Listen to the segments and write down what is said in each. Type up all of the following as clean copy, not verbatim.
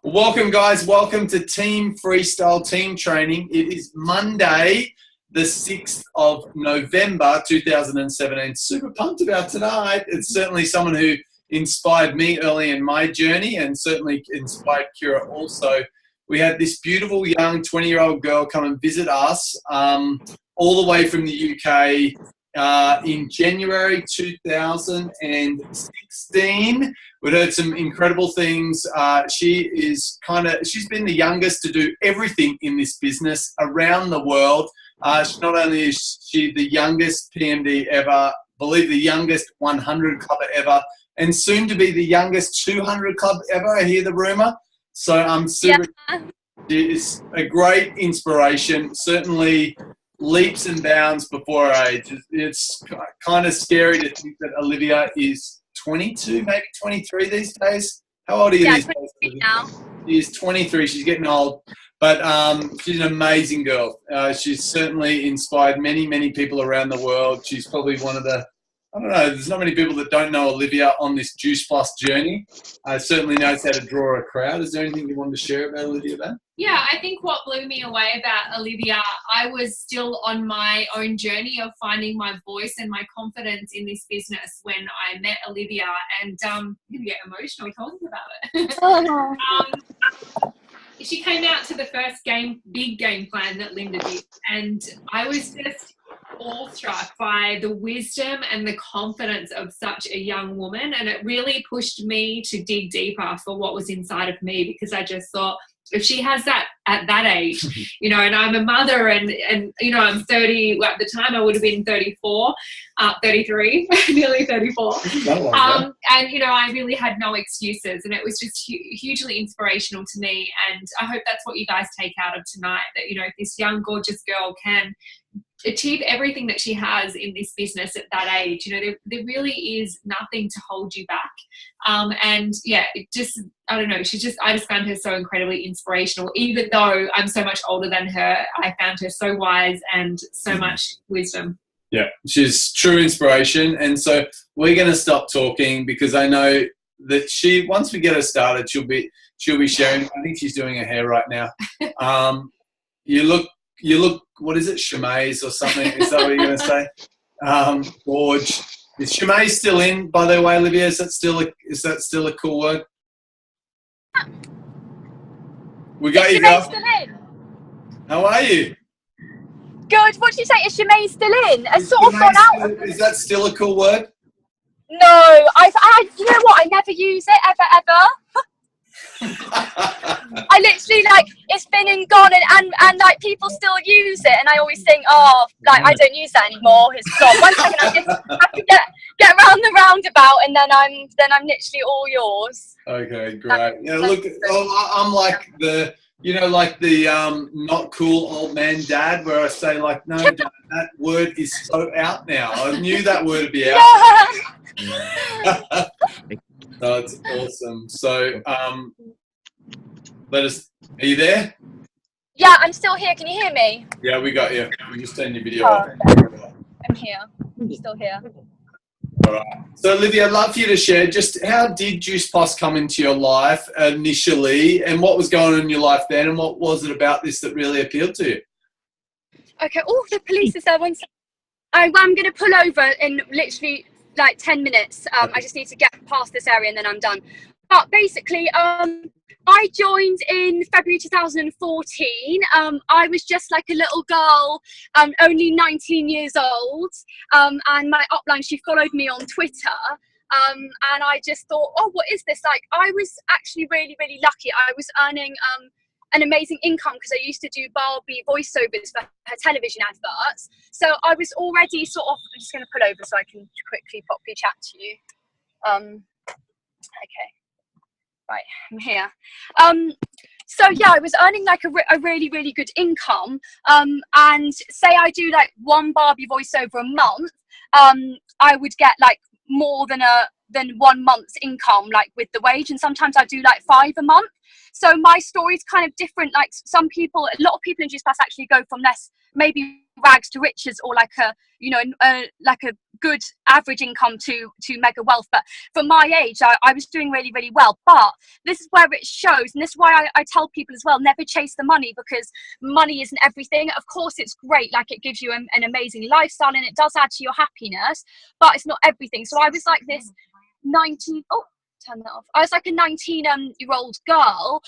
Welcome, guys. Welcome to Team FreeStyle Team Training. It is Monday, the 6th of November, 2017. Super pumped about tonight. It's certainly someone who inspired me early in my journey and certainly inspired Kira also. We had this beautiful young 20-year-old girl come and visit us all the way from the UK in January 2016. We'd heard some incredible things. She's been the youngest to do everything in this business around the world. Not only is she the youngest PMD ever, I believe the youngest 100 clubber ever, and soon to be the youngest 200 club ever. I hear the rumor. So I'm super. Yeah. It's a great inspiration. Certainly leaps and bounds before her age. It's kind of scary to think that Olivia is 22, maybe 23 these days. How old are you these days? Now. She's 23. She's getting old. But she's an amazing girl. She's certainly inspired many, many people around the world. She's probably one of the, I don't know, there's not many people that don't know Olivia on this Juice Plus journey. Certainly knows how to draw a crowd. Is there anything you wanted to share about Olivia, Ben? Yeah, I think what blew me away about Olivia, I was still on my own journey of finding my voice and my confidence in this business when I met Olivia, and I'm going to get emotional talking about it. She came out to the first big game plan that Linda did, and I was just awestruck by the wisdom and the confidence of such a young woman, and it really pushed me to dig deeper for what was inside of me, because I just thought, if she has that at that age, you know, and I'm a mother and you know, I'm 30, well, at the time I would have been 33, nearly 34. And, you know, I really had no excuses, and it was just hugely inspirational to me. And I hope that's what you guys take out of tonight, that, you know, this young, gorgeous girl can achieve everything that she has in this business at that age. You know, there really is nothing to hold you back. And yeah, it just, I don't know, I just found her so incredibly inspirational. Even though I'm so much older than her, I found her so wise and so much wisdom. Yeah, she's true inspiration. And so we're going to stop talking, because I know that once we get her started, she'll be sharing. I think she's doing her hair right now. You look, what is it, Shemaze or something? Is that what you're going to say? Gorge. Is Shemaze still in, by the way, Olivia? Is that still a cool word? We got you, girl. Still in? How are you? Good. What did you say? Is Shemaze still in? It's sort of gone out. Is that still a cool word? No, you know what? I never use it ever. I literally, like, it's been and gone, and like, people still use it, and I always think, oh, like, I don't use that anymore, it's gone. 1 second, I just have to get around the roundabout, and then I'm literally all yours. Okay, great. Yeah, look, I'm like the, you know, like the not cool old man dad, where I say, like, no, that word is so out now. I knew that word would be out. Yeah. That's awesome. So, are you there? Yeah, I'm still here. Can you hear me? Yeah, we got you. We just turned your video off. I'm here. I'm still here. All right. So, Olivia, I'd love for you to share just how did Juice Plus come into your life initially, and what was going on in your life then, and what was it about this that really appealed to you? Okay. Oh, the police is there. I'm going to pull over in literally like 10 minutes. I just need to get past this area and then I'm done. But basically, I joined in February 2014. I was just like a little girl, only 19 years old. And my upline, she followed me on Twitter. And I just thought, oh, what is this? Like, I was actually really, really lucky. I was earning an amazing income because I used to do Barbie voiceovers for her television adverts. So I was already sort of, I'm just going to pull over so I can quickly properly chat to you. Okay, right, I'm here. So yeah, I was earning like a really, really good income. And say I do like one Barbie voiceover a month, I would get like more than 1 month's income, like with the wage, and sometimes I do like 5 a month. So my story's kind of different. Like a lot of people in Juice Plus actually go from maybe rags to riches, or like a, you know, like a good average income to mega wealth. But for my age, I was doing really, really well. But this is where it shows, and this is why I tell people as well, never chase the money, because money isn't everything. Of course it's great, like it gives you an amazing lifestyle and it does add to your happiness, but it's not everything. So I was like this 19, oh, turn that off. I was like a 19-year-old girl,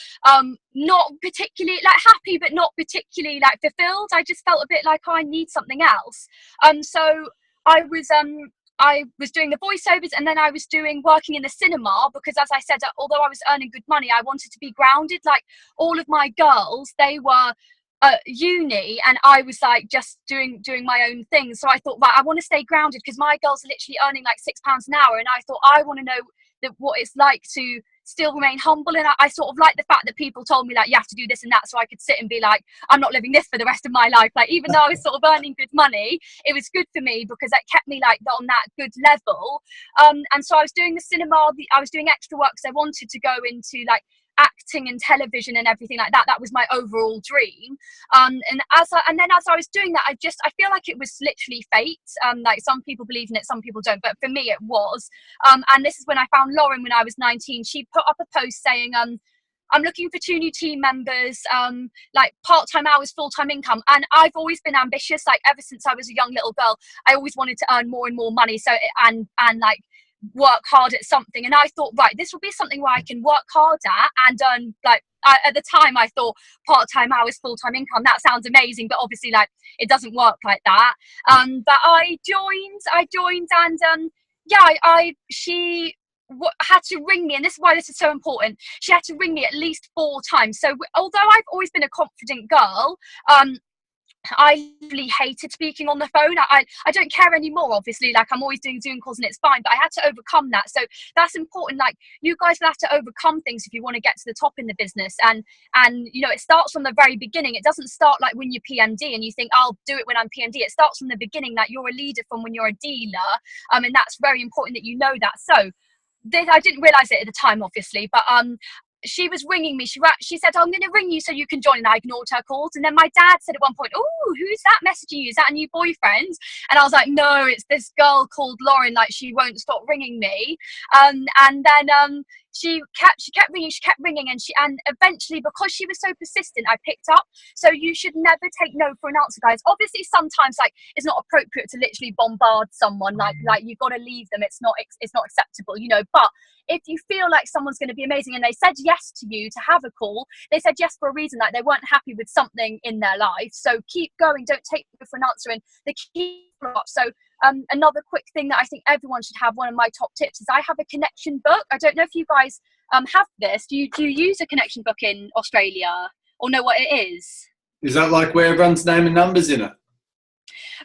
not particularly like happy, but not particularly like fulfilled. I just felt a bit like, oh, I need something else. So I was doing the voiceovers, and then I was working in the cinema, because as I said, although I was earning good money, I wanted to be grounded. Like all of my girls, they were at uni, and I was like just doing my own thing. So I thought, right, I want to stay grounded, because my girls are literally earning like £6 an hour, and I thought I want to know what it's like to still remain humble. And I sort of like the fact that people told me like, you have to do this and that, so I could sit and be like, I'm not living this for the rest of my life. Like, even though I was sort of earning good money, it was good for me because it kept me like on that good level. And so I was doing the cinema, I was doing extra work because I wanted to go into like acting and television and everything like that. That was my overall dream. And then as I was doing that, I feel like it was literally fate. Like some people believe in it, some people don't, but for me it was. And this is when I found Lauren when I was 19. She put up a post saying, I'm looking for 2 new team members, like part-time hours, full-time income. And I've always been ambitious, like ever since I was a young little girl. I always wanted to earn more and more money, so and like work hard at something. And I thought, right, this will be something where I can work hard at and earn, like, at the time I thought part-time hours, full-time income, that sounds amazing, but obviously like it doesn't work like that. But I joined, and she had to ring me, and this is why this is so important. She had to ring me at least 4 times. So although I've always been a confident girl, I really hated speaking on the phone. I don't care anymore, obviously, like I'm always doing Zoom calls and it's fine, but I had to overcome that. So that's important. Like, you guys will have to overcome things if you want to get to the top in the business. And you know, it starts from the very beginning. It doesn't start like when you're PMD and you think, I'll do it when I'm PMD. It starts from the beginning, that you're a leader from when you're a dealer. And that's very important that you know that. So I didn't realize it at the time, obviously, but she was ringing me. She said, I'm going to ring you so you can join. And I ignored her calls. And then my dad said at one point, oh, who's that messaging you? Is that a new boyfriend? And I was like, no, it's this girl called Lauren. Like, she won't stop ringing me. And then she kept ringing, and eventually, because she was so persistent, I picked up. So you should never take no for an answer, guys. Obviously, sometimes like it's not appropriate to literally bombard someone. Like you've got to leave them. It's not acceptable, you know. But if you feel like someone's going to be amazing and they said yes to you to have a call, they said yes for a reason. Like, they weren't happy with something in their life. So keep going. Don't take no for an answer. And the key follow-up. So another quick thing that I think everyone should have, one of my top tips, is I have a connection book. I don't know if you guys have this. Do you use a connection book in Australia, or know what it is? Is that like where everyone's name and numbers in it?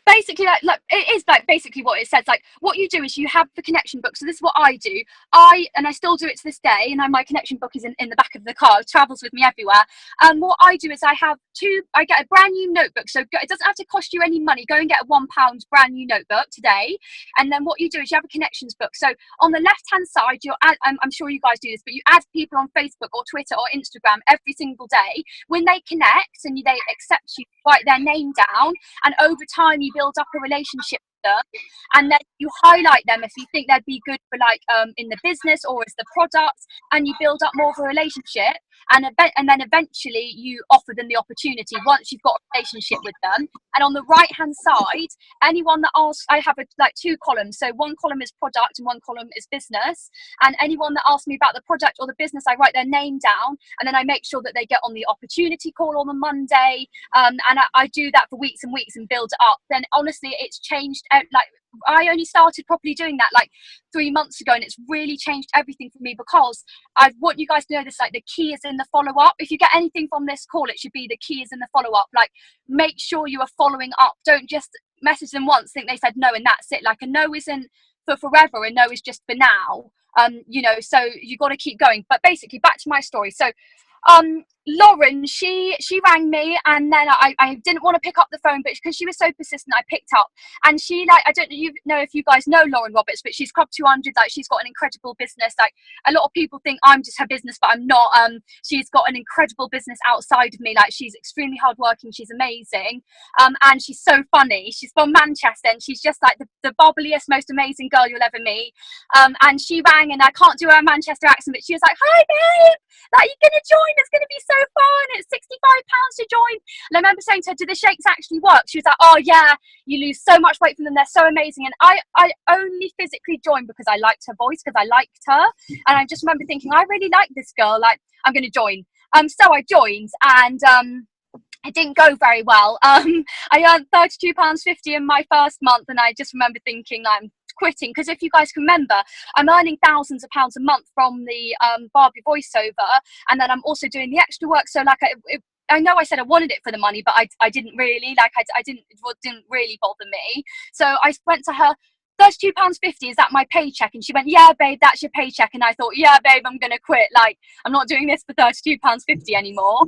Basically, like it is like basically what it says. Like, what you do is you have the connection book. So this is what I do. And I still do it to this day. And my connection book is in the back of the car. It travels with me everywhere. And what I do is I get a brand new notebook. So it doesn't have to cost you any money. Go and get a £1 brand new notebook today. And then what you do is you have a connections book. So on the left hand side, I'm sure you guys do this, but you add people on Facebook or Twitter or Instagram every single day. When they connect and they accept you, write their name down, and over time you build up a relationship with them, and then you highlight them if you think they'd be good for like in the business or as the product, and you build up more of a relationship, and then eventually you offer them the opportunity once you've got a relationship with them. And on the right hand side, anyone that asks, I have like 2 columns. So one column is product and one column is business, and anyone that asks me about the product or the business, I write their name down, and then I make sure that they get on the opportunity call on the Monday, and I do that for weeks and weeks and build it up. Then honestly, it's changed. Like, I only started properly doing that like 3 months ago, and it's really changed everything for me, because I want you guys to know this, like, the key is in the follow-up. If you get anything from this call, it should be the key is in the follow-up. Like, make sure you are following up. Don't just message them once, think they said no and that's it. Like, a no isn't for forever, a no is just for now. You know, so you got to keep going. But basically, back to my story. So Lauren, she rang me, and then I didn't want to pick up the phone, but because she was so persistent, I picked up. And she, like, I don't know if you guys know Lauren Roberts, but she's Club 200. Like, she's got an incredible business. Like, a lot of people think I'm just her business, but I'm not. She's got an incredible business outside of me. Like, she's extremely hardworking. She's amazing, and she's so funny. She's from Manchester, and she's just like the bubbliest, most amazing girl you'll ever meet. And she rang, and I can't do her Manchester accent, but she was like, "Hi, babe. Like, you're gonna join? It's gonna be so fun. It's £65 to join." And I remember saying to her, "Do the shakes actually work?" She was like, "Oh yeah, you lose so much weight from them. They're so amazing." And I only physically joined because I liked her voice, because I liked her. And I just remember thinking, I really like this girl. Like, I'm going to join. So I joined, and it didn't go very well. I earned £32.50 in my first month, and I just remember thinking, like, I'm quitting, because if you guys can remember, I'm earning thousands of pounds a month from the Barbie voiceover, and then I'm also doing the extra work. So like, I know I said I wanted it for the money, but I didn't really, like, it didn't really bother me. So I went to her, £32.50, is that my paycheck? And she went, "Yeah, babe, that's your paycheck." And I thought, yeah, babe, I'm gonna quit. Like, I'm not doing this for £32.50 anymore.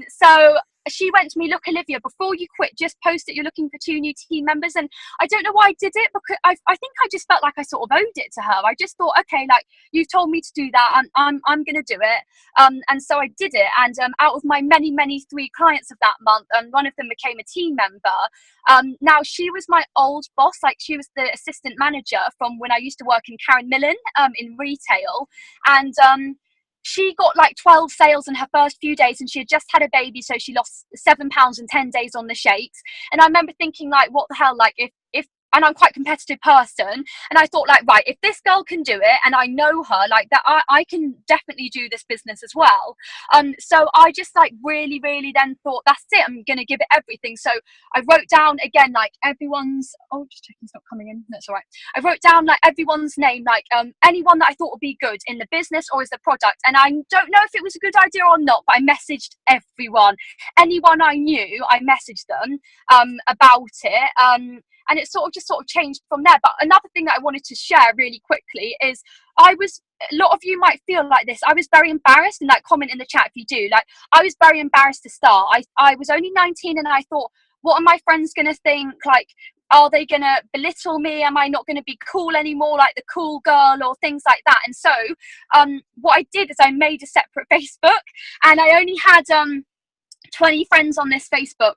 So she went to me, "Look, Olivia, before you quit, just post that you're looking for 2 new team members." And I don't know why I did it, because I think I just felt like I sort of owed it to her. I just thought, okay, like, you've told me to do that, I'm gonna do it. And so I did it. And out of my many 3 clients of that month, one of them became a team member. Now, she was my old boss. Like, she was the assistant manager from when I used to work in Karen Millen in retail. And she got like 12 sales in her first few days, and she had just had a baby, so she lost £7 in 10 days on the shakes. And I remember thinking, like, what the hell, like, if and I'm quite a competitive person, and I thought, like, right, if this girl can do it, and I know her, like, that I can definitely do this business as well. So I just, like, really then thought, that's it, I'm gonna give it everything. So I wrote down again, like, everyone's, oh, just checking it's not coming in, that's all right. I wrote down, like, everyone's name, like, anyone that I thought would be good in the business or as the product. And I don't know if it was a good idea or not, but I messaged everyone. Anyone I knew, I messaged them about it. And it sort of changed from there. But another thing that I wanted to share really quickly is, a lot of you might feel like this, I was very embarrassed, and, like, comment in the chat if you do. Like, I was very embarrassed to start. I was only 19, and I thought, what are my friends going to think? Like, are they going to belittle me? Am I not going to be cool anymore, like the cool girl, or things like that? And so what I did is I made a separate Facebook, and I only had 20 friends on this Facebook.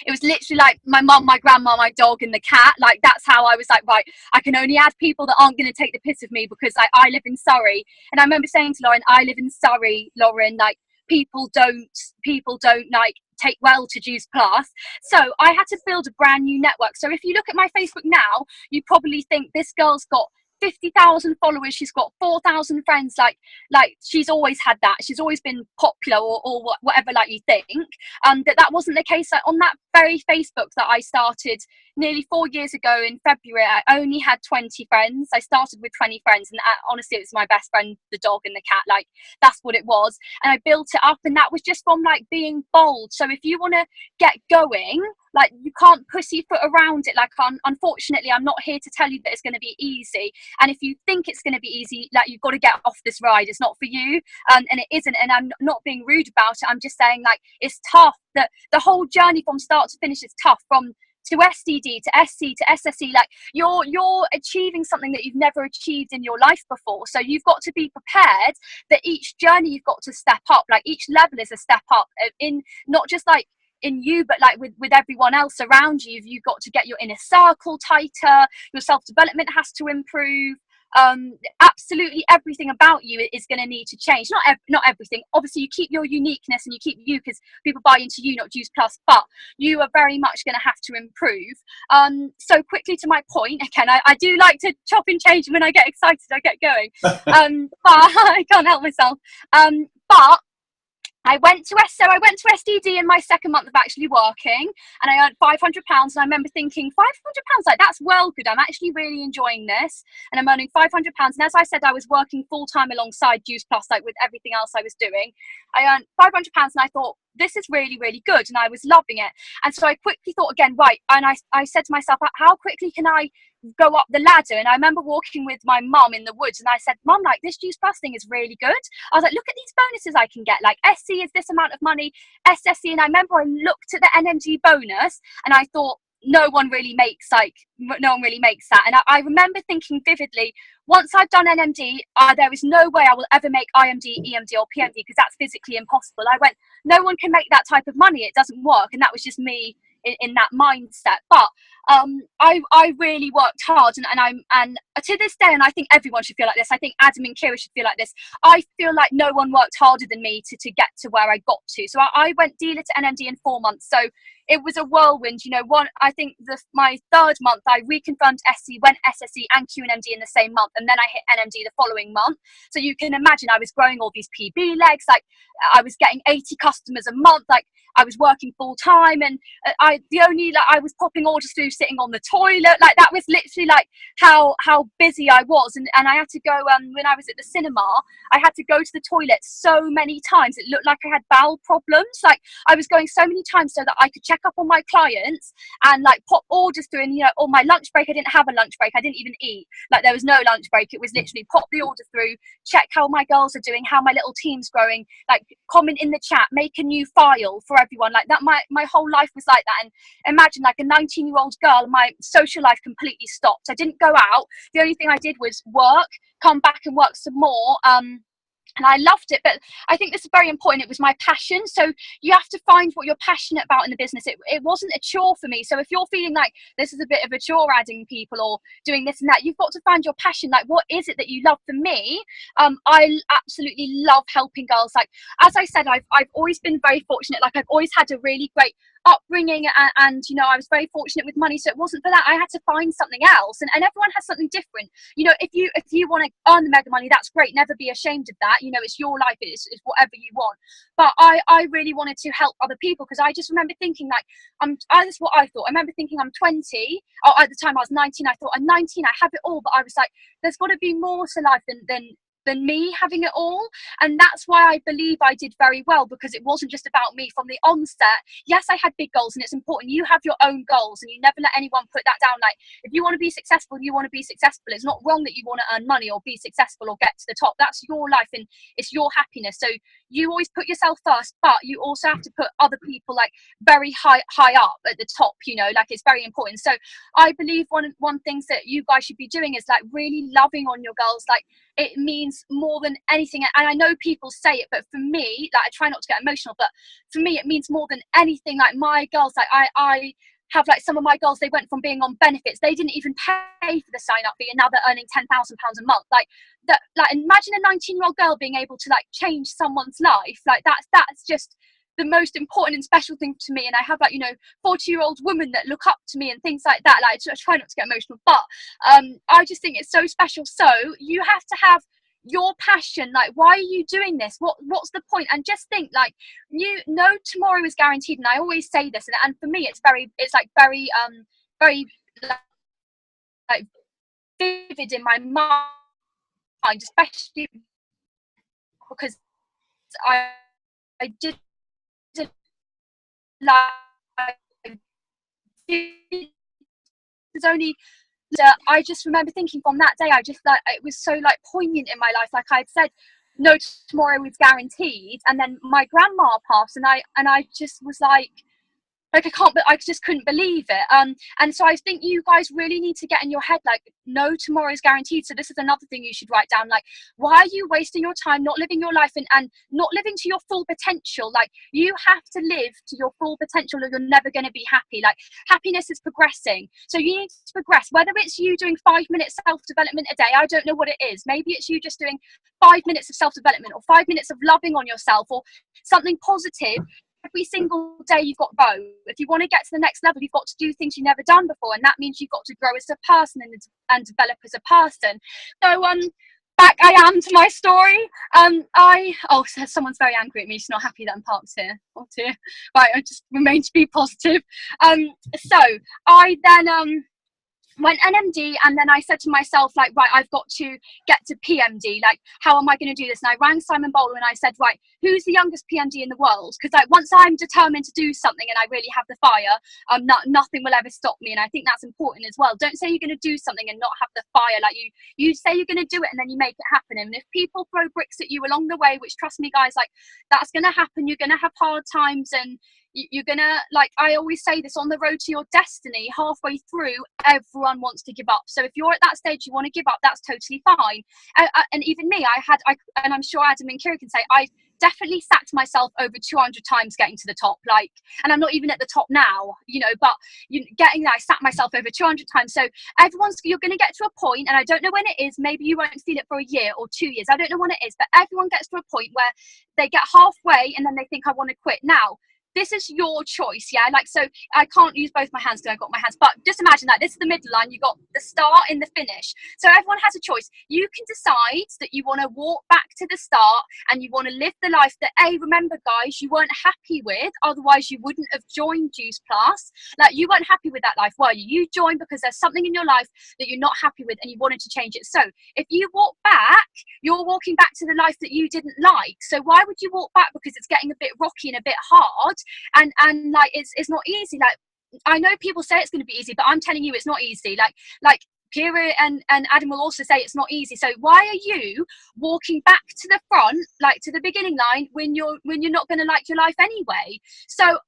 It was literally like my mum, my grandma, my dog, and the cat. Like, that's how I was like, right, I can only add people that aren't going to take the piss of me, because I live in Surrey. And I remember saying to Lauren, I live in Surrey, Lauren, like, people don't like take well to Juice Plus. So I had to build a brand new network. So if you look at my Facebook now, you probably think, this girl's got 50,000 followers, she's got 4,000 friends. Like she's always had that, she's always been popular, or whatever, like, you think. That wasn't the case. Like, on that very Facebook that I started nearly 4 years ago in February, I only had 20 friends. I started with 20 friends, and honestly, it was my best friend, the dog, and the cat. Like, that's what it was. And I built it up, and that was just from, like, being bold. So if you want to get going, like, you can't pussyfoot around it. Like, unfortunately, I'm not here to tell you that it's going to be easy. And if you think it's going to be easy, like, you've got to get off this ride. It's not for you, and it isn't. And I'm not being rude about it. I'm just saying, like, it's tough. That the whole journey from start to finish is tough. From to SDD to SC to SSE, like, you're achieving something that you've never achieved in your life before. So you've got to be prepared that each journey you've got to step up. Like, each level is a step up in, not just like in you, but like with everyone else around you. You've got to get your inner circle tighter, your self-development has to improve. Absolutely everything about you is going to need to change. Not everything, obviously. You keep your uniqueness, and you keep you, because people buy into you, not Juice Plus, but you are very much going to have to improve. So quickly to my point, again, I do like to chop and change. When I get excited, I get going. But I can't help myself. But I went to SDD in my second month of actually working, and I earned £500. And I remember thinking, £500, like, that's well good. I'm actually really enjoying this, and I'm earning £500. And as I said, I was working full time alongside Juice Plus, like, with everything else I was doing. I earned £500, and I thought, this is really, really good, and I was loving it. And so I quickly thought again, right, and I said to myself, how quickly can I go up the ladder. And I remember walking with my mum in the woods, and I said, Mum, like, this Juice Plus thing is really good. I was like, look at these bonuses I can get. Like, SC is this amount of money, SSC. And I remember I looked at the NMD bonus and I thought, no one really makes that. And I remember thinking vividly, once I've done NMD, there is no way I will ever make IMD, EMD or PMD, because that's physically impossible. I went, no one can make that type of money. It doesn't work. And that was just me in that mindset. But I really worked hard, and to this day, and I think everyone should feel like this. I think Adam and Kira should feel like this. I feel like no one worked harder than me to get to where I got to. So I went dealer to NMD in 4 months. So it was a whirlwind. You know, I think my third month I reconfirmed SC, went SSC and QNMD in the same month, and then I hit NMD the following month. So you can imagine I was growing all these PB legs. Like, I was getting 80 customers a month. Like, I was working full time, and I was popping orders through sitting on the toilet. Like, that was literally like how busy I was. And I had to go, when I was at the cinema, I had to go to the toilet so many times. It looked like I had bowel problems. Like, I was going so many times so that I could check up on my clients and like pop orders through. And, you know, on my lunch break, I didn't have a lunch break. I didn't even eat. Like, there was no lunch break. It was literally pop the order through, check how my girls are doing, how my little team's growing, like comment in the chat, make a new file for everyone. Like that, my whole life was like that. And imagine, like, a 19-year-old girl, my social life completely stopped. I didn't go out. The only thing I did was work, come back and work some more. And I loved it. But I think this is very important. It was my passion. So you have to find what you're passionate about in the business. It wasn't a chore for me. So if you're feeling like this is a bit of a chore, adding people or doing this and that, you've got to find your passion. Like, what is it that you love? For me, I absolutely love helping girls. Like, as I said, I've always been very fortunate. Like, I've always had a really great upbringing, and you know, I was very fortunate with money. So it wasn't for that. I had to find something else, and everyone has something different. You know, if you want to earn the mega money, that's great. Never be ashamed of that. You know, it's your life. It's whatever you want. But I really wanted to help other people, because I just remember thinking, like, that's what I thought. I remember thinking I'm 20. Or at the time I was 19. I thought I'm 19. I have it all. But I was like, there's got to be more to life than me having it all. And that's why I believe I did very well, because it wasn't just about me from the onset. Yes, I had big goals, and it's important you have your own goals and you never let anyone put that down. Like, if you want to be successful, you want to be successful. It's not wrong that you want to earn money or be successful or get to the top. That's your life and it's your happiness. So you always put yourself first, but you also have to put other people like very high up at the top, you know, like, it's very important. So I believe one things that you guys should be doing is like really loving on your girls. Like, it means more than anything. And I know people say it, but for me, like, I try not to get emotional, but for me it means more than anything. Like, my girls, like, I have, like, some of my girls, they went from being on benefits, they didn't even pay for the sign up fee, and now they're earning £10,000 a month. Like that, like, imagine a 19-year-old girl being able to like change someone's life. Like, that's just the most important and special thing to me. And I have, like, you know, 40-year-old women that look up to me and things like that. Like, I try not to get emotional, but I just think it's so special. So you have to have your passion. Like, why are you doing this? What's the point? And just think, like, you know, tomorrow is guaranteed. And I always say this, and for me it's very like vivid in my mind, especially because I did like, it's only, I just remember thinking from that day, I just, like, it was so like poignant in my life. Like, I'd said no tomorrow was guaranteed, and then my grandma passed, and I just was like I just couldn't believe it. And so I think you guys really need to get in your head, like, no tomorrow is guaranteed. So this is another thing you should write down. Like, why are you wasting your time not living your life and not living to your full potential? Like, you have to live to your full potential or you're never going to be happy. Like, happiness is progressing. So you need to progress, whether it's you doing 5 minutes self-development a day. I don't know what it is. Maybe it's you just doing 5 minutes of self-development, or 5 minutes of loving on yourself, or something positive. Every single day you've got to go. If you want to get to the next level, you've got to do things you've never done before, and that means you've got to grow as a person and develop as a person. So back I am to my story. So someone's very angry at me. She's not happy that I'm parked here. Oh dear. Right, I just remain to be positive. So I then went NMD, and then I said to myself, like, right, I've got to get to PMD. Like, how am I going to do this? And I rang Simon Bowler and I said, right, who's the youngest PMD in the world? Because like once I'm determined to do something and I really have the fire, nothing will ever stop me. And I think that's important as well. Don't say you're going to do something and not have the fire. Like you say you're going to do it and then you make it happen. And if people throw bricks at you along the way, which trust me guys, like that's going to happen. You're going to have hard times, and you're gonna, like I always say this, on the road to your destiny, halfway through everyone wants to give up. So if you're at that stage you want to give up, that's totally fine. And even me, and I'm sure Adam and Kira can say, I definitely sacked myself over 200 times getting to the top, like, and I'm not even at the top now, you know, but getting there, I sat myself over 200 times. So you're going to get to a point, and I don't know when it is, maybe you won't feel it for a year or 2 years, I don't know when it is, but everyone gets to a point where they get halfway and then they think I want to quit. Now this is your choice, yeah? Like, so I can't use both my hands because I've got my hands, but just imagine that this is the middle line, you got the start and the finish. So everyone has a choice. You can decide that you want to walk back to the start and you want to live the life that, remember guys, you weren't happy with, otherwise you wouldn't have joined Juice Plus. Like, you weren't happy with that life, were you? You joined because there's something in your life that you're not happy with and you wanted to change it. So if you walk back, you're walking back to the life that you didn't like. So why would you walk back? Because it's getting a bit rocky and a bit hard, and like it's not easy. Like, I know people say it's going to be easy, but I'm telling you it's not easy. Like Kira and Adam will also say it's not easy. So why are you walking back to the front, like to the beginning line, when you're not going to like your life anyway? So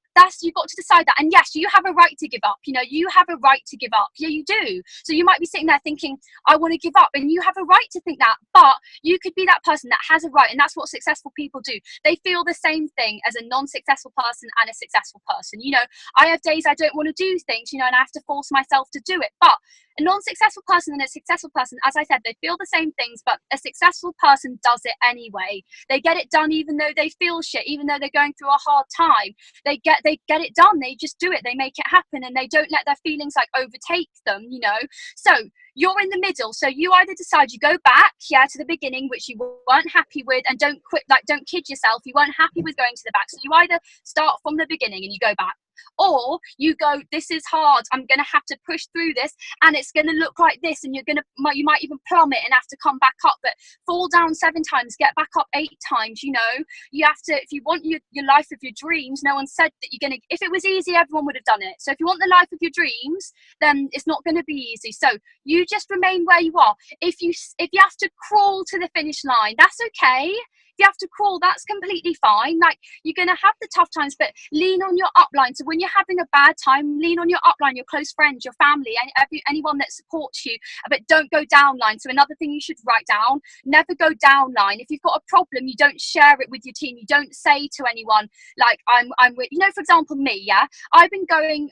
you've got to decide that. And yes, you have a right to give up. You know, you have a right to give up. Yeah, you do. So you might be sitting there thinking, I want to give up, and you have a right to think that, but you could be that person that has a right. And that's what successful people do. They feel the same thing as a non-successful person and a successful person. You know, I have days I don't want to do things, you know, and I have to force myself to do it. But a non-successful person and a successful person, as I said, they feel the same things, but a successful person does it anyway. They get it done even though they feel shit, even though they're going through a hard time. They get it done. They just do it. They make it happen, and they don't let their feelings like overtake them, you know. So you're in the middle. So you either decide you go back, to the beginning, which you weren't happy with, and don't quit, like don't kid yourself, you weren't happy with going to the back. So you either start from the beginning and you go back, or you go, this is hard, I'm gonna have to push through this, and it's gonna look like this, and you might even plummet and have to come back up, but fall down 7 times, get back up 8 times. You know, you have to, if you want your life of your dreams, no one said that you're gonna, if it was easy everyone would have done it. So if you want the life of your dreams, then it's not going to be easy. So you just remain where you are. If you have to crawl to the finish line, that's okay. If you have to crawl, that's completely fine. Like, you're going to have the tough times, but lean on your upline. So when you're having a bad time, lean on your upline, your close friends, your family, anyone that supports you, but don't go downline. So another thing you should write down, never go downline. If you've got a problem, you don't share it with your team. You don't say to anyone, like, I'm with, you know, for example, me, I've been going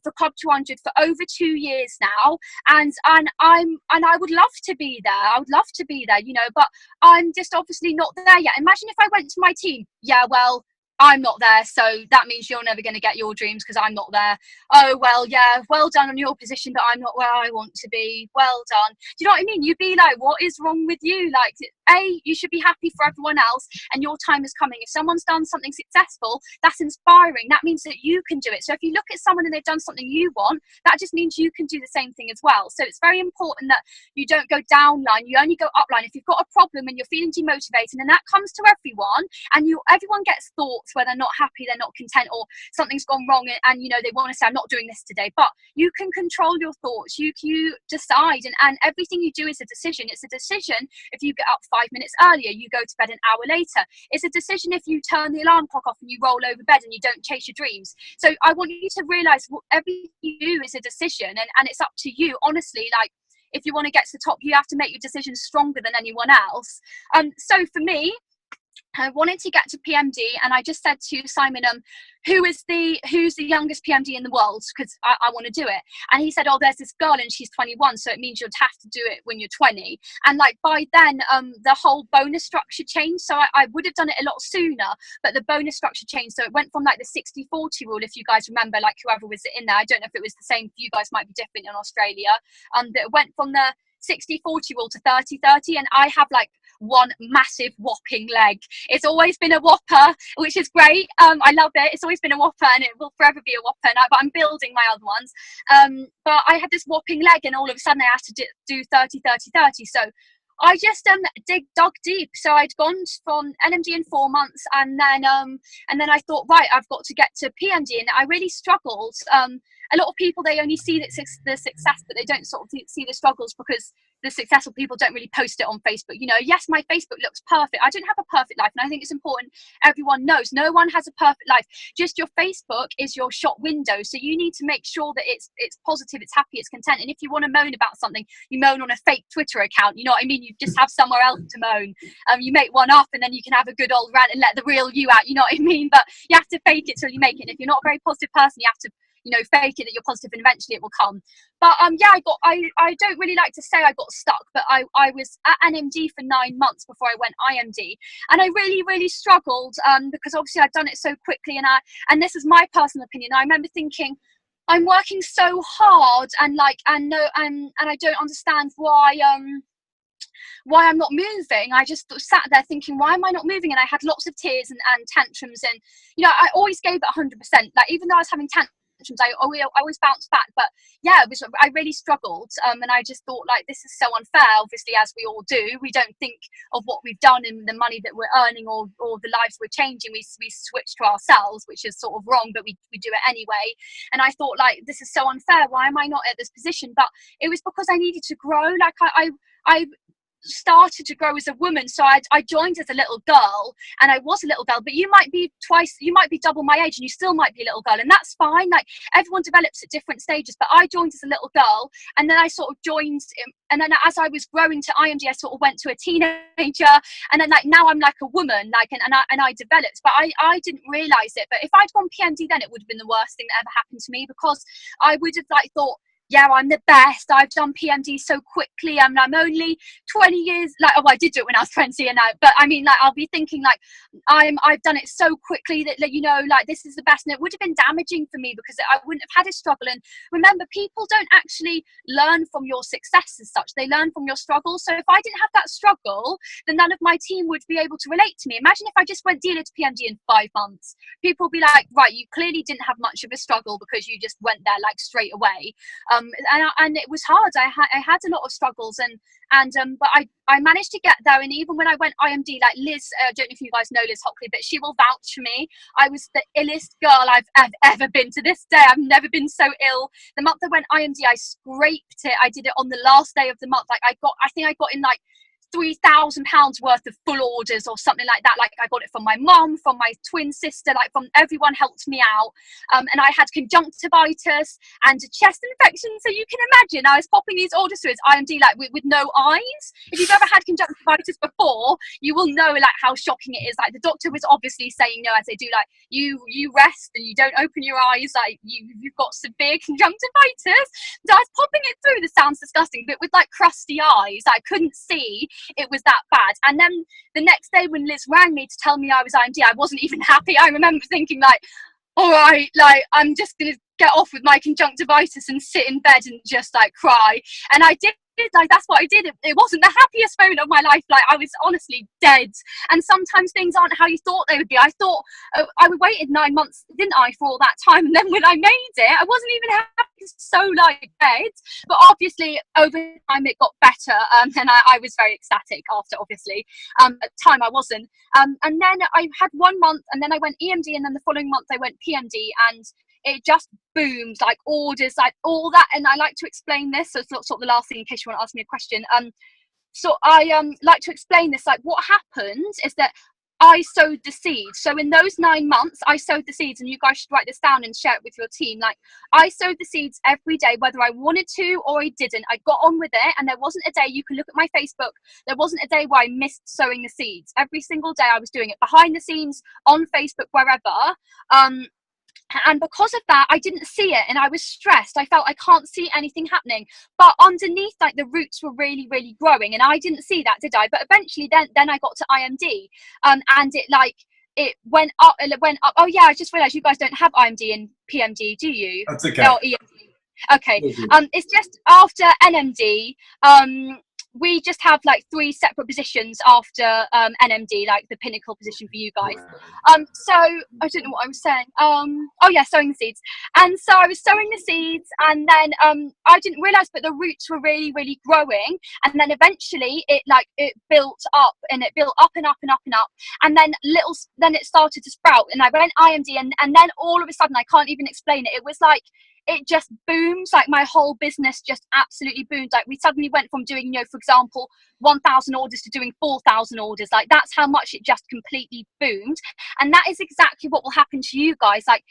for Club 200 for over 2 years now, and I would love to be there. I would love to be there, you know, but I'm just obviously not there yet. Imagine if I went to my team, well, I'm not there, so that means you're never going to get your dreams because I'm not there. Oh, well, yeah, well done on your position, but I'm not where I want to be. Well done. Do you know what I mean? You'd be like, what is wrong with you? Like, you should be happy for everyone else, and your time is coming. If someone's done something successful, that's inspiring. That means that you can do it. So if you look at someone and they've done something you want, that just means you can do the same thing as well. So it's very important that you don't go down line, you only go up line. If you've got a problem and you're feeling demotivated, and that comes to everyone, and everyone gets thoughts where they're not happy, they're not content, or something's gone wrong, and you know, they want to say, I'm not doing this today. But you can control your thoughts. You decide, and everything you do is a decision. It's a decision if you get up 5 minutes earlier, you go to bed an hour later. It's a decision if you turn the alarm clock off and you roll over bed and you don't chase your dreams. So I want you to realize everything you do is a decision, and it's up to you. Honestly, like, if you want to get to the top, you have to make your decisions stronger than anyone else. So for me, I wanted to get to PMD, and I just said to Simon, who's the youngest PMD in the world, because I want to do it. And he said, oh, there's this girl and she's 21, so it means you'd have to do it when you're 20. And like, by then the whole bonus structure changed, so I would have done it a lot sooner, but the bonus structure changed. So it went from like the 60-40 rule, if you guys remember, like whoever was in there, I don't know if it was the same for you guys, might be different in Australia, that it went from the 60-40 rule to 30-30, and I have like one massive whopping leg. It's always been a whopper, which is great. I love it. It's always been a whopper, and it will forever be a whopper now, but I'm building my other ones. But I had this whopping leg, and all of a sudden I had to do 30, 30, 30. So I just dug deep. So I'd gone from NMD in 4 months, and then I thought, right, I've got to get to PMD, and I really struggled. A lot of people, they only see the success, but they don't sort of see the struggles, because the successful people don't really post it on Facebook. You know, yes, my Facebook looks perfect. I don't have a perfect life, and I think it's important everyone knows no one has a perfect life. Just your Facebook is your shop window, so you need to make sure that it's positive, it's happy, it's content. And if you want to moan about something, you moan on a fake Twitter account. You know what I mean? You just have somewhere else to moan. You make one up, and then you can have a good old rant and let the real you out. You know what I mean? But you have to fake it till you make it. And if you're not a very positive person, you have to, you know, fake it that you're positive, and eventually it will come. But yeah, I don't really like to say I got stuck, but I was at NMD for 9 months before I went IMD, and I really struggled, because obviously I'd done it so quickly, and this is my personal opinion. I remember thinking, I'm working so hard, and I don't understand why I'm not moving. I just sat there thinking, why am I not moving? And I had lots of tears and tantrums, and you know, I always gave it 100%. Like, even though I was having tantrums, I always bounced back. But yeah, I really struggled, and I just thought, like, this is so unfair. Obviously, as we all do, we don't think of what we've done and the money that we're earning, or the lives we're changing. We switch to ourselves, which is sort of wrong, but we do it anyway. And I thought, like, this is so unfair. Why am I not at this position? But it was because I needed to grow. Like, I started to grow as a woman. So I joined as a little girl, and I was a little girl, but you might be double my age, and you still might be a little girl, and that's fine. Like, everyone develops at different stages, but I joined as a little girl, and then I sort of joined, and then as I was growing to IMD, I sort of went to a teenager, and then, like, now I'm like a woman, like, and I developed, but I didn't realize it. But if I'd gone PMD then, it would have been the worst thing that ever happened to me, because I would have, like, thought, yeah, I'm the best. I've done PMD so quickly. I'm only 20 years, like, oh, I did do it when I was 20, and but I mean, like, I'll be thinking, like, I've done it so quickly that, you know, like, this is the best. And it would have been damaging for me, because I wouldn't have had a struggle. And remember, people don't actually learn from your success as such. They learn from your struggle. So if I didn't have that struggle, then none of my team would be able to relate to me. Imagine if I just went dealer to PMD in 5 months. People would be like, right, you clearly didn't have much of a struggle, because you just went there, like, straight away. And it was hard. I had a lot of struggles, but I managed to get there. And even when I went IMD, like, Liz, I don't know if you guys know Liz Hockley, but she will vouch for me. I was the illest girl I've ever been. To this day, I've never been so ill. The month I went IMD, I scraped it. I did it on the last day of the month. Like, I think I got in like £3,000 worth of full orders or something like that. Like, I got it from my mum, from my twin sister, like, from everyone helped me out. And I had conjunctivitis and a chest infection. So you can imagine, I was popping these orders through as IMD, like, with no eyes. If you've ever had conjunctivitis before, you will know, like, how shocking it is. Like, the doctor was obviously saying, no, as they do, like, you rest and you don't open your eyes, like, you've got severe conjunctivitis. So I was popping it through. This sounds disgusting, but with, like, crusty eyes, I couldn't see. It was that bad. And then the next day when Liz rang me to tell me I was IMD, I wasn't even happy. I remember thinking, like, all right, like, I'm just gonna get off with my conjunctivitis and sit in bed and just, like, cry. And I did. Like, that's what I did. It wasn't the happiest moment of my life. Like, I was honestly dead. And sometimes things aren't how you thought they would be. I thought I waited 9 months, didn't I, for all that time? And then when I made it, I wasn't even happy, so, like, dead. But obviously over time it got better, and I was very ecstatic after, obviously. At the time I wasn't. And then I had 1 month, and then I went EMD, and then the following month I went PMD, and it just boomed, like, orders, like, all that. And I like to explain this, so it's not sort of the last thing in case you want to ask me a question. So I like to explain this, like, what happened is that I sowed the seeds. So in those 9 months, I sowed the seeds, and you guys should write this down and share it with your team. Like, I sowed the seeds every day, whether I wanted to or I didn't. I got on with it, and there wasn't a day, you can look at my Facebook, there wasn't a day where I missed sowing the seeds. Every single day I was doing it behind the scenes, on Facebook, wherever. And because of that, I didn't see it, and I was stressed. I felt I can't see anything happening. But underneath, like, the roots were really, really growing, and I didn't see that, did I? But eventually, then I got to IMD, and it went up. Oh yeah, I just realised you guys don't have IMD and PMD, do you? That's okay. Or EMD. Okay. It's just after NMD. we just have like 3 separate positions after NMD, like the pinnacle position for you guys. So I don't know what I was saying. Oh yeah, sowing the seeds. And so I was sowing the seeds, and then I didn't realize, but the roots were really, really growing. And then eventually it built up, and it built up and up and up and up. And then then it started to sprout, and I went IMD, and then all of a sudden, I can't even explain it. It was like, it just booms, like my whole business just absolutely boomed. Like we suddenly went from doing, for example, 1,000 orders to doing 4,000 orders. Like that's how much it just completely boomed. And that is exactly what will happen to you guys. Like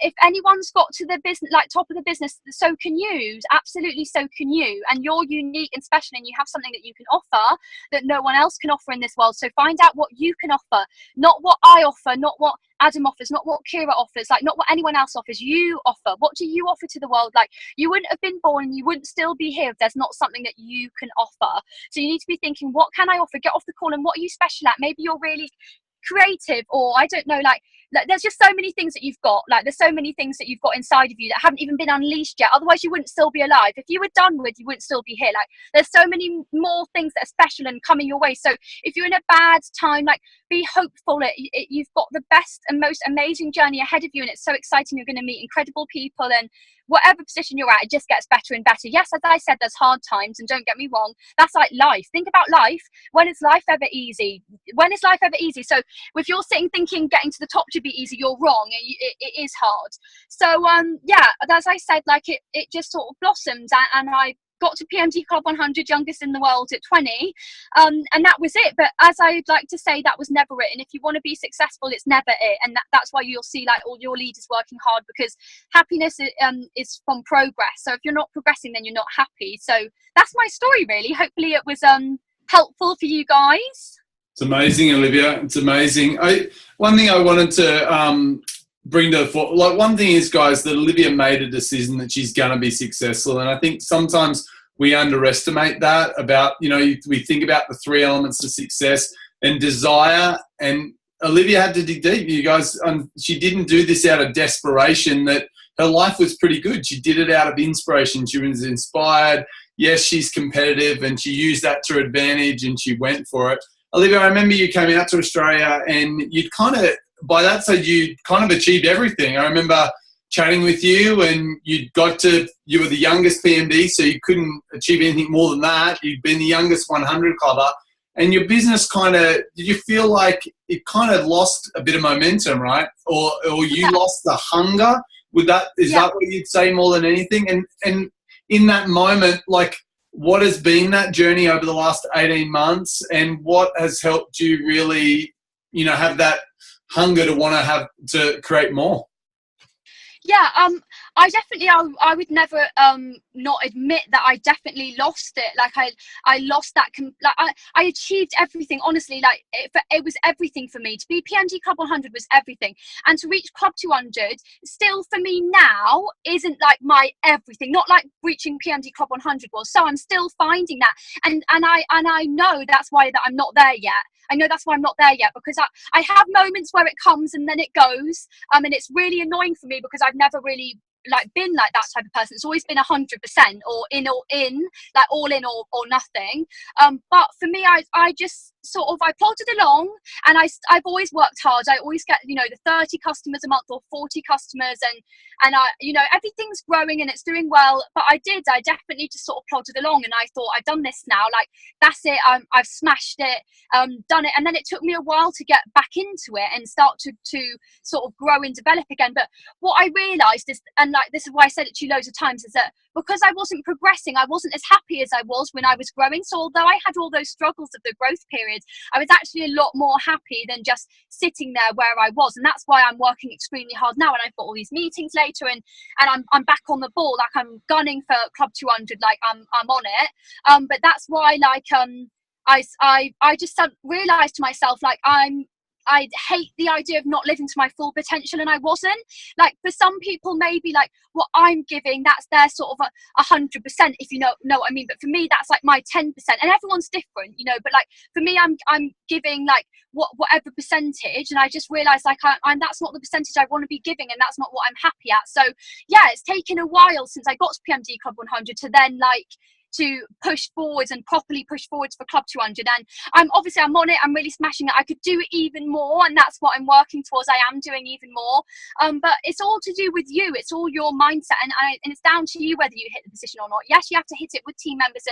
if anyone's got to the business, like top of the business, so can you. Absolutely, so can you. And you're unique and special, and you have something that you can offer that no one else can offer in this world. So find out what you can offer, not what I offer, not what Adam offers, not what Kira offers, like not what anyone else offers. You offer. What do you offer to the world? Like you wouldn't have been born, you wouldn't still be here if there's not something that you can offer. So you need to be thinking, what can I offer? Get off the call, and what are you special at? Maybe you're really creative, or I don't know, like there's just so many things that you've got, like there's so many things that you've got inside of you that haven't even been unleashed yet. Otherwise you wouldn't still be alive. If you were done with, you wouldn't still be here. Like there's so many more things that are special and coming your way. So if you're in a bad time, like be hopeful. You've got the best and most amazing journey ahead of you, and it's so exciting. You're going to meet incredible people, and whatever position you're at, it just gets better and better. Yes, as I said, there's hard times, and don't get me wrong, that's like life. Think about life. When is life ever easy? When is life ever easy? So if you're sitting thinking getting to the top should be easy, you're wrong. It is hard. So yeah, as I said, like it just sort of blossomed, and I got to PMD Club 100, youngest in the world at 20, and that was it. But as I'd like to say, that was never it. And if you want to be successful, it's never it. And that's why you'll see like all your leaders working hard, because happiness is from progress. So if you're not progressing, then you're not happy. So that's my story, really. Hopefully it was helpful for you guys. It's amazing, Olivia. It's amazing. One thing I wanted to bring to the fore, like one thing is, guys, that Olivia made a decision that she's going to be successful. And I think sometimes we underestimate that about, we think about the 3 elements to success and desire. And Olivia had to dig deep, you guys. She didn't do this out of desperation, that her life was pretty good. She did it out of inspiration. She was inspired. Yes, she's competitive, and she used that to her advantage, and she went for it. Olivia, I remember you came out to Australia, and you'd by that stage, you kind of achieved everything. I remember chatting with you, and you were the youngest PMD, so you couldn't achieve anything more than that. You'd been the youngest 100 clubber, and your business did you feel like it kind of lost a bit of momentum, right? Or you lost the hunger? Is that what you'd say more than anything? And in that moment, like, what has been that journey over the last 18 months, and what has helped you really, have that hunger to want to create more? Yeah, I definitely, I would never not admit that I definitely lost it. Like I lost that, I achieved everything, honestly. Like it was everything for me. To be PMD Club 100 was everything. And to reach Club 200, still for me now, isn't like my everything. Not like reaching PMD Club 100 was. So I'm still finding that. And I know that's why that I'm not there yet. I know that's why I'm not there yet, because I have moments where it comes and then it goes. And it's really annoying for me, because I've never really been like that type of person. It's always been 100% or in, like all in or nothing. But for me, I just sort of, I plodded along, and I've always worked hard. I always get, the 30 customers a month or 40 customers, and I, everything's growing and it's doing well. But I definitely just sort of plodded along, and I thought, I've done this now, like that's it. I've smashed it, done it. And then it took me a while to get back into it and start to sort of grow and develop again. But what I realized is, and like this is why I said it to you loads of times, is that because I wasn't progressing, I wasn't as happy as I was when I was growing. So although I had all those struggles of the growth period, I was actually a lot more happy than just sitting there where I was. And that's why I'm working extremely hard now, and I've got all these meetings later, and I'm back on the ball. Like I'm gunning for Club 200, like I'm on it. But that's why, like I just realized to myself, like I hate the idea of not living to my full potential, and I wasn't. Like for some people, maybe like what I'm giving, that's their sort of 100%, if you know what I mean. But for me, that's like my 10%, and everyone's different, But like for me, I'm giving like whatever percentage, and I just realised like I'm that's not the percentage I want to be giving, and that's not what I'm happy at. So yeah, it's taken a while since I got to PMD Club 100 to then like to push forwards and properly push forwards for Club 200. And I'm on it. I'm really smashing it. I could do even more, and that's what I'm working towards. I am doing even more. But it's all to do with you. It's all your mindset, and it's down to you whether you hit the position or not. Yes, you have to hit it with team members,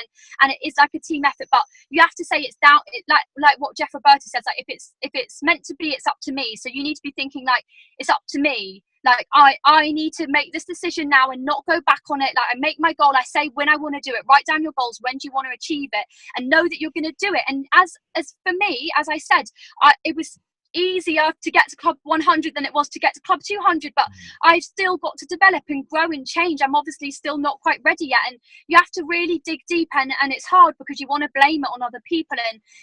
and it is like a team effort. But you have to say it's down. Like what Jeff Roberta says. Like if it's meant to be, it's up to me. So you need to be thinking like it's up to me. Like I need to make this decision now and not go back on it. Like I make my goal. I say when I want to do it. Write down your goals. When do you want to achieve it? And know that you're going to do it. And as for me, as I said, it was easier to get to Club 100 than it was to get to Club 200. But I've still got to develop and grow and change. I'm obviously still not quite ready yet. And you have to really dig deep. And it's hard because you want to blame it on other people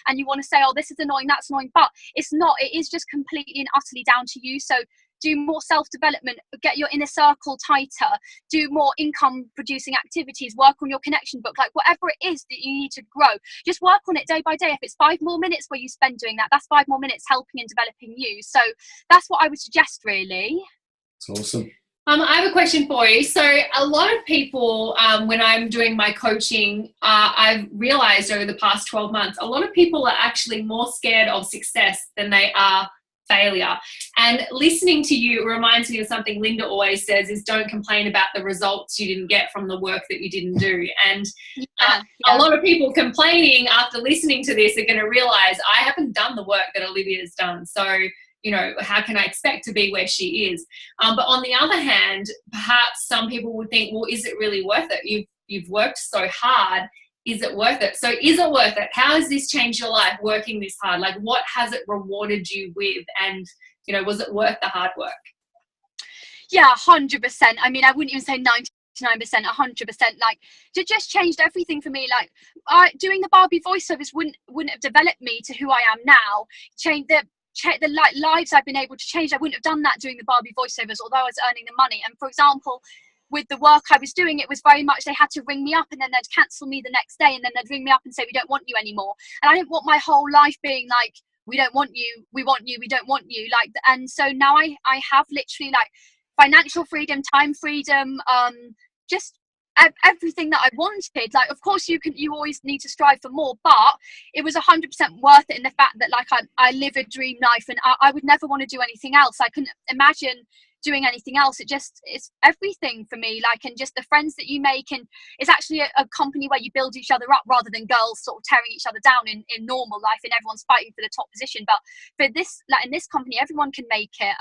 and you want to say, oh, this is annoying, that's annoying. But it's not. It is just completely and utterly down to you. So do more self-development, get your inner circle tighter, do more income producing activities, work on your connection book, like whatever it is that you need to grow, just work on it day by day. If it's 5 more minutes where you spend doing that, that's 5 more minutes helping and developing you. So that's what I would suggest, really. That's awesome. I have a question for you. So a lot of people, when I'm doing my coaching, I've realized over the past 12 months, a lot of people are actually more scared of success than they are failure. And listening to you reminds me of something Linda always says, is don't complain about the results you didn't get from the work that you didn't do. And a lot of people complaining after listening to this are going to realize I haven't done the work that Olivia's done. So, you know, how can I expect to be where she is? But on the other hand, perhaps some people would think, well, is it really worth it? You've worked so hard. Is it worth it? So is it worth it? How has this changed your life, working this hard? Like, what has it rewarded you with? And, you know, was it worth the hard work? Yeah, 100%. I mean, I wouldn't even say 99%, 100%. Like, it just changed everything for me. Like, doing the Barbie voiceovers wouldn't have developed me to who I am now. Change the lives I've been able to change. I wouldn't have done that doing the Barbie voiceovers, although I was earning the money. And for example, with the work I was doing, it was very much they had to ring me up and then they'd cancel me the next day, and then they'd ring me up and say, we don't want you anymore. And I didn't want my whole life being like, we don't want you, we want you, we don't want you. Like, and so now I have literally like financial freedom, time freedom, just everything that I wanted. Like, of course you always need to strive for more, but it was 100% worth it in the fact that like I live a dream life, and I would never want to do anything else. I couldn't imagine doing anything else. It's everything for me, like, and just the friends that you make, and it's actually a company where you build each other up rather than girls sort of tearing each other down in normal life and everyone's fighting for the top position. But for this, like in this company, everyone can make it.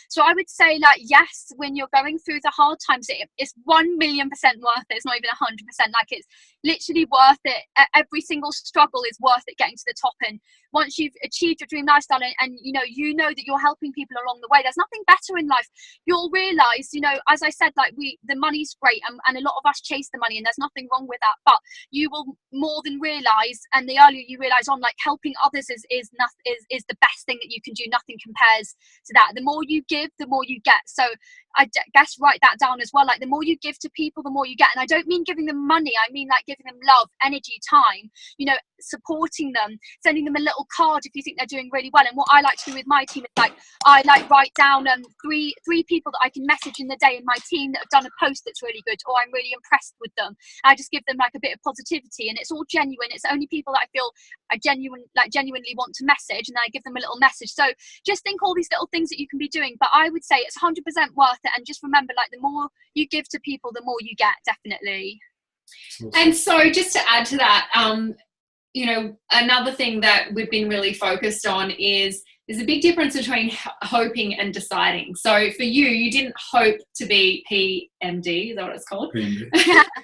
So I would say, like, yes, when you're going through the hard times, it's 1,000,000% worth it. It's not even 100%. Like, it's literally worth it. Every single struggle is worth it getting to the top. And once you've achieved your dream lifestyle and you know that you're helping people along the way, there's nothing better in life. You'll realize, you know, as I said, like, the money's great, and a lot of us chase the money, and there's nothing wrong with that, but you will more than realize, and the earlier you realize on, like, helping others is the best thing that you can do. Nothing compares to that. The more you give, the more you get. So I guess write that down as well. Like, the more you give to people, the more you get. And I don't mean giving them money. I mean, like, giving them love, energy, time, you know, supporting them, sending them a little card if you think they're doing really well. And what I like to do with my team is, like, I like write down three people that I can message in the day in my team that have done a post that's really good, or I'm really impressed with them. I just give them like a bit of positivity, and it's all genuine. It's only people that I feel I genuinely want to message, and then I give them a little message. So just think all these little things that you can be doing. But I would say it's 100% worth it. And just remember, like, the more you give to people, the more you get, definitely. And so just to add to that, you know, another thing that we've been really focused on is there's a big difference between hoping and deciding. So for you, you didn't hope to be PMD, is that what it's called? PMD.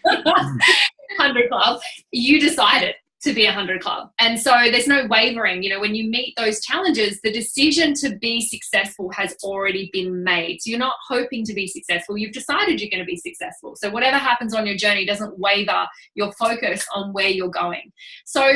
100 Club. You decided to be 100 Club. And so there's no wavering. You know, when you meet those challenges, the decision to be successful has already been made. So you're not hoping to be successful. You've decided you're going to be successful. So whatever happens on your journey doesn't waver your focus on where you're going. So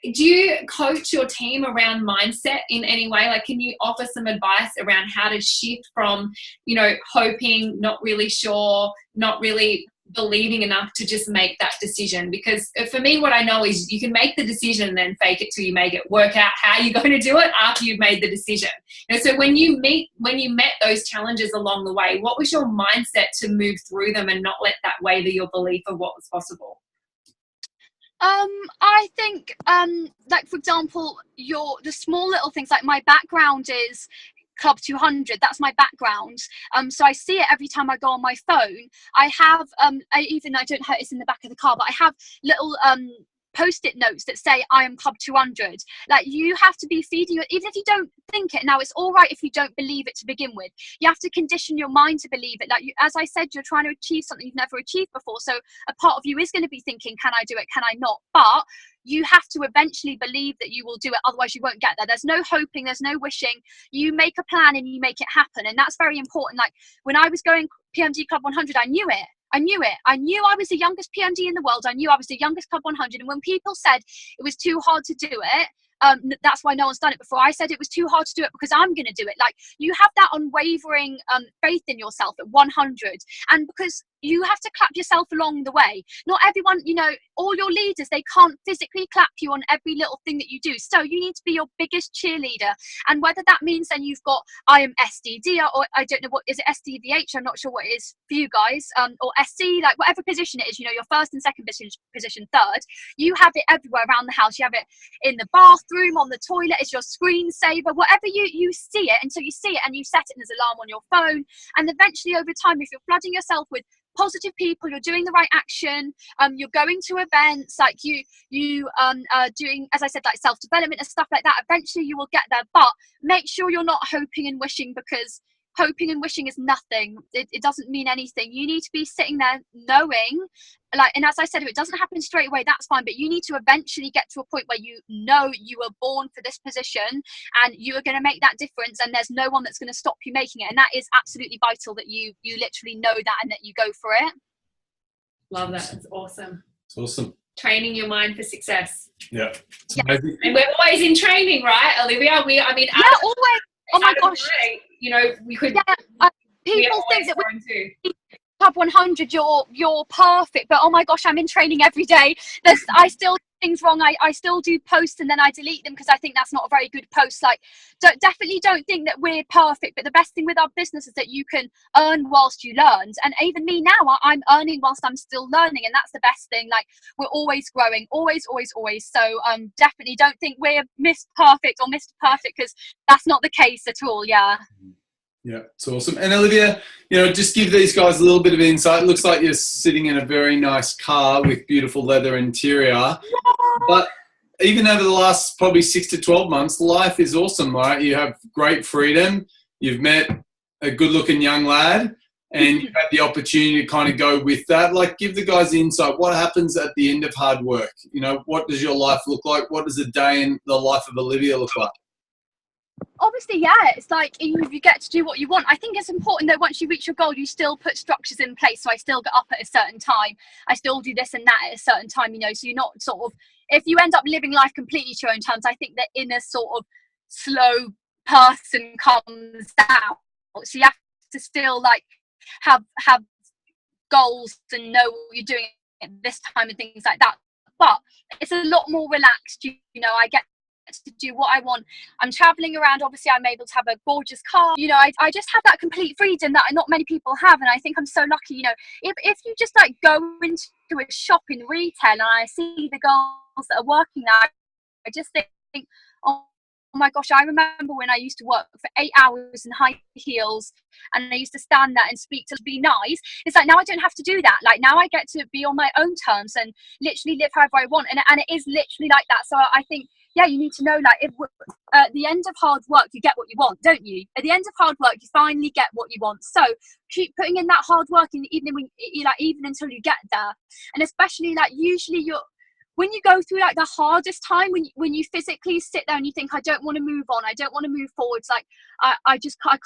do you coach your team around mindset in any way? Like, can you offer some advice around how to shift from, you know, hoping, not really sure, not really believing enough to just make that decision? Because for me, what I know is you can make the decision and then fake it till you make it. Work out how you're going to do it after you've made the decision. And so when you met those challenges along the way, what was your mindset to move through them and not let that waver your belief of what was possible? I think, like for example, the small little things, like my background is Club 200. That's my background. So I see it every time I go on my phone. I have, I don't have it's in the back of the car, but I have little post-it notes that say I am Club 200. Like, you have to be feeding it, even if you don't think it. Now, it's all right if you don't believe it to begin with. You have to condition your mind to believe it. Like, as I said, you're trying to achieve something you've never achieved before, so a part of you is going to be thinking, can I do it, can I not? But you have to eventually believe that you will do it, otherwise you won't get there. There's no hoping, there's no wishing. You make a plan and you make it happen, and that's very important. Like, when I was going PMD Club 100, I knew it. I knew I was the youngest PMD in the world. I knew I was the youngest Club 100. And when people said it was too hard to do it, that's why no one's done it before. I said it was too hard to do it because I'm going to do it. Like, you have that unwavering faith in yourself at 100. And because you have to clap yourself along the way. Not everyone, all your leaders, they can't physically clap you on every little thing that you do. So you need to be your biggest cheerleader. And whether that means then you've got, I am SDD, or I don't know, what is it, SDVH? I'm not sure what it is for you guys, or SC, like whatever position it is, your first and second position, third, you have it everywhere around the house. You have it in the bathroom, on the toilet, it's your screensaver, whatever you see it until you see it and you set it as an alarm on your phone. And eventually over time, if you're flooding yourself with positive people, you're doing the right action, you're going to events, like you are doing, as I said, like self-development and stuff like that, eventually you will get there. But make sure you're not hoping and wishing, because hoping and wishing is nothing. It doesn't mean anything. You need to be sitting there knowing, like, and as I said, if it doesn't happen straight away, that's fine, but you need to eventually get to a point where you know you were born for this position and you are going to make that difference, and there's no one that's going to stop you making it. And that is absolutely vital, that you literally know that and that you go for it. Love that. It's awesome. It's awesome. Training your mind for success. Yeah. It's amazing. And we're always in training, right, Olivia? Always. Oh my gosh. We could. Yeah, people think that we're Club 100, you're perfect, but oh my gosh, I'm in training every day. I still do things wrong. I still do posts and then I delete them because I think that's not a very good post. Like, definitely don't think that we're perfect, but the best thing with our business is that you can earn whilst you learn. And even me now, I'm earning whilst I'm still learning, and that's the best thing. Like, we're always growing, always. So definitely don't think we're Miss Perfect or Mr. Perfect, because that's not the case at all. Yeah. Yeah, it's awesome. And Olivia, just give these guys a little bit of insight. It looks like you're sitting in a very nice car with beautiful leather interior. Yeah. But even over the last probably 6 to 12 months, life is awesome, right? You have great freedom. You've met a good-looking young lad, and you've had the opportunity to kind of go with that. Like, give the guys insight. What happens at the end of hard work? What does your life look like? What does a day in the life of Olivia look like? Obviously, yeah, it's like you get to do what you want. I think it's important that once you reach your goal, you still put structures in place. So I still get up at a certain time. I still do this and that at a certain time, so you're not sort of, if you end up living life completely to your own terms, I think the inner sort of slow person comes out. So you have to still like have goals and know what you're doing at this time and things like that. But it's a lot more relaxed. I get to do what I want. I'm traveling around. Obviously, I'm able to have a gorgeous car. I just have that complete freedom that not many people have, and I think I'm so lucky. If you just like go into a shop in retail and I see the girls that are working there, I just think, oh my gosh, I remember when I used to work for 8 hours in high heels and I used to stand there and speak to be nice. It's like, now I don't have to do that. Like, now I get to be on my own terms and literally live however I want, and it is literally like that. So I think, yeah, you need to know, like, if at the end of hard work, you get what you want, don't you? At the end of hard work, you finally get what you want. So keep putting in that hard work, and even until you get there. And especially, like, usually when you go through like the hardest time, when you physically sit there and you think, I don't want to move on, I don't want to move forwards, like I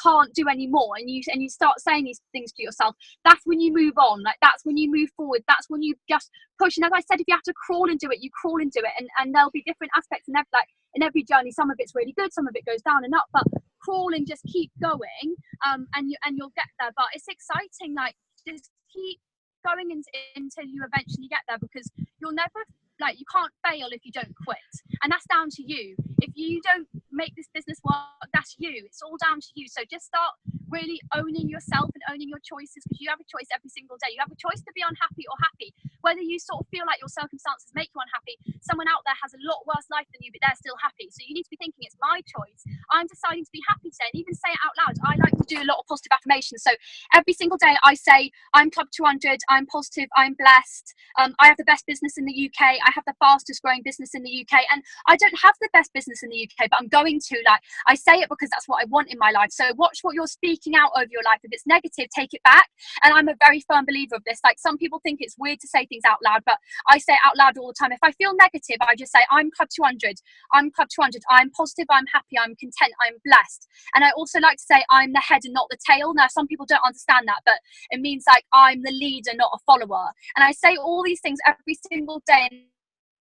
can't do any more, and you start saying these things to yourself, that's when you move on. Like, that's when you move forward, that's when you just push. And as I said, if you have to crawl and do it, you crawl and do it, and there'll be different aspects in every journey. Some of it's really good, some of it goes down and up, but crawl and just keep going, and you'll get there. But it's exciting, like, just keep going until you eventually get there, because you'll never, like, you can't fail if you don't quit, and that's down to you. If you don't make this business work, that's you. It's all down to you. So just start really owning yourself and owning your choices, because you have a choice every single day. You have a choice to be unhappy or happy. whether you sort of feel like your circumstances make you unhappy, someone out there has a lot worse life than you, but they're still happy. So you need to be thinking, it's my choice. I'm deciding to be happy today, and even say it out loud. I like to do a lot of positive affirmations. So every single day I say, I'm Club 200, I'm positive, I'm blessed, I have the best business in the UK, I have the fastest growing business in the UK, and I don't have the best business in the UK, but I'm going to. Like, I say it because that's what I want in my life. So watch what you're speaking out over your life. If it's negative, take it back. And I'm a very firm believer of this. Like, some people think it's weird to say things out loud, but I say it out loud all the time. If I feel negative, I just say, I'm Club 200, I'm Club 200, I'm positive, I'm happy, I'm content, I'm blessed. And I also like to say, I'm the head and not the tail. Now, some people don't understand that, but it means like I'm the leader, not a follower. And I say all these things every single day. And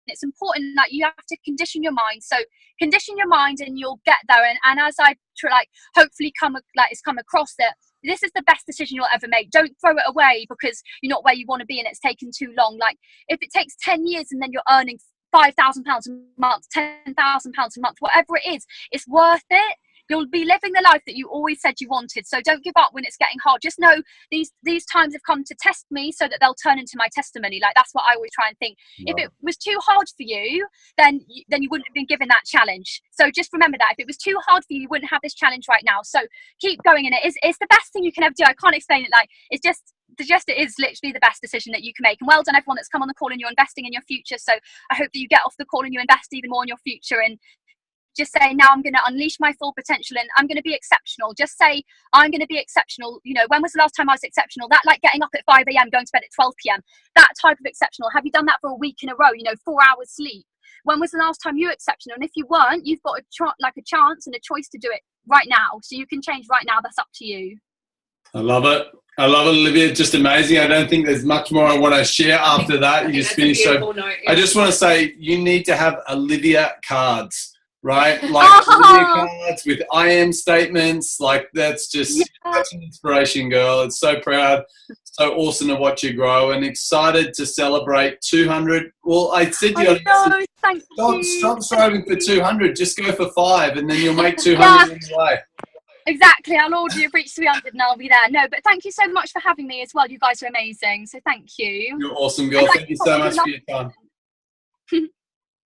it's important that you have to condition your mind. So condition your mind and you'll get there. And as I hopefully come across it, this is the best decision you'll ever make. Don't throw it away because you're not where you want to be and it's taken too long. Like, if it takes 10 years and then you're earning £5,000 a month, £10,000 a month, whatever it is, it's worth it. You'll be living the life that you always said you wanted. So don't give up when it's getting hard. Just know these times have come to test me so that they'll turn into my testimony. Like, that's what I always try and think. If it was too hard for you, then you wouldn't have been given that challenge. So just remember that. If it was too hard for you, you wouldn't have this challenge right now. So keep going in it. It's the best thing you can ever do. I can't explain it. Like, it is literally the best decision that you can make. And well done everyone that's come on the call and you're investing in your future. So I hope that you get off the call and you invest even more in your future, and just say, now I'm going to unleash my full potential and I'm going to be exceptional. Just say, I'm going to be exceptional. You know, when was the last time I was exceptional? That, like, getting up at 5 a.m, going to bed at 12 p.m, that type of exceptional. Have you done that for a week in a row? You know, 4 hours sleep. When was the last time you were exceptional? And if you weren't, you've got a chance and a choice to do it right now. So you can change right now. That's up to you. I love it. I love it, Olivia. Just amazing. I don't think there's much more I want to share after that. You just finished. So I just want to say, you need to have Olivia cards. Right? Like Olivia cards with I am statements. Like, that's just such an inspiration, girl. It's so proud, so awesome to watch you grow, and excited to celebrate 200. Well, I said to you, stop striving for 200. Just go for 5 and then you'll make 200 anyway. Exactly. I'll already have reached 300 and I'll be there. No, but thank you so much for having me as well. You guys are amazing. So thank you. You're awesome, girl. Thank you so much for your time.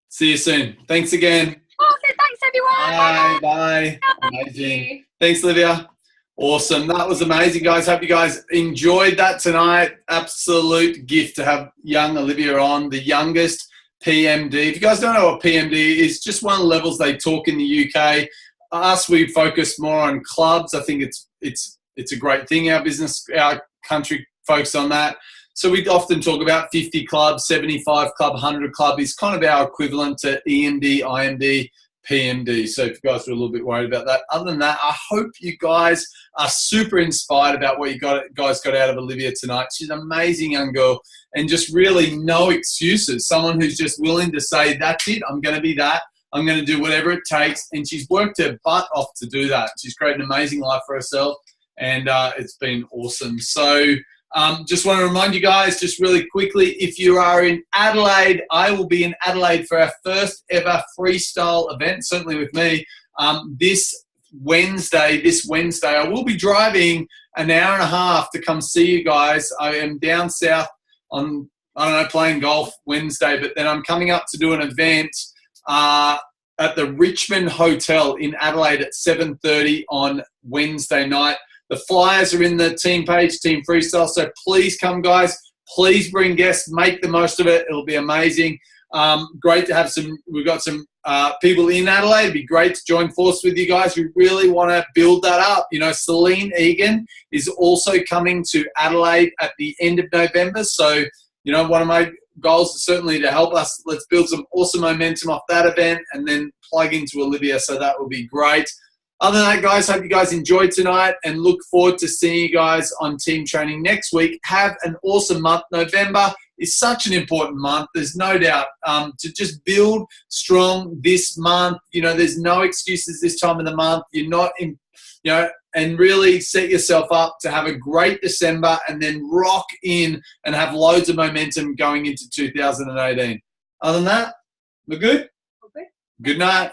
See you soon. Thanks again. Okay, thanks everyone. Bye. Amazing. Thanks, Olivia. Awesome. That was amazing, guys. Hope you guys enjoyed that tonight. Absolute gift to have young Olivia on, the youngest PMD. If you guys don't know what PMD is, just one of the levels they talk in the UK. Us, we focus more on clubs. I think it's a great thing. Our business, our country focus on that. So we often talk about 50 clubs, 75 club, 100 club is kind of our equivalent to EMD, IMD, PMD. So if you guys are a little bit worried about that. Other than that, I hope you guys are super inspired about what you guys got out of Olivia tonight. She's an amazing young girl and just really no excuses. Someone who's just willing to say, that's it, I'm going to be that. I'm going to do whatever it takes. And she's worked her butt off to do that. She's created an amazing life for herself, and it's been awesome. So just want to remind you guys, just really quickly, if you are in Adelaide, I will be in Adelaide for our first ever freestyle event, certainly with me, this Wednesday. I will be driving an hour and a half to come see you guys. I am down south on, I don't know, playing golf Wednesday, but then I'm coming up to do an event at the Richmond Hotel in Adelaide at 7:30 on Wednesday night. The flyers are in the team page, Team Freestyle, so please come, guys. Please bring guests. Make the most of it. It'll be amazing. Great to have we've got some people in Adelaide. It'd be great to join force with you guys. We really want to build that up. You know, Celine Egan is also coming to Adelaide at the end of November. So, you know, one of my goals is certainly to help us. Let's build some awesome momentum off that event and then plug into Olivia. So that will be great. Other than that, guys, hope you guys enjoyed tonight and look forward to seeing you guys on team training next week. Have an awesome month. November is such an important month. There's no doubt to just build strong this month. You know, there's no excuses this time of the month. You're not in, you know, and really set yourself up to have a great December and then rock in and have loads of momentum going into 2018. Other than that, we're good? Okay. Good night.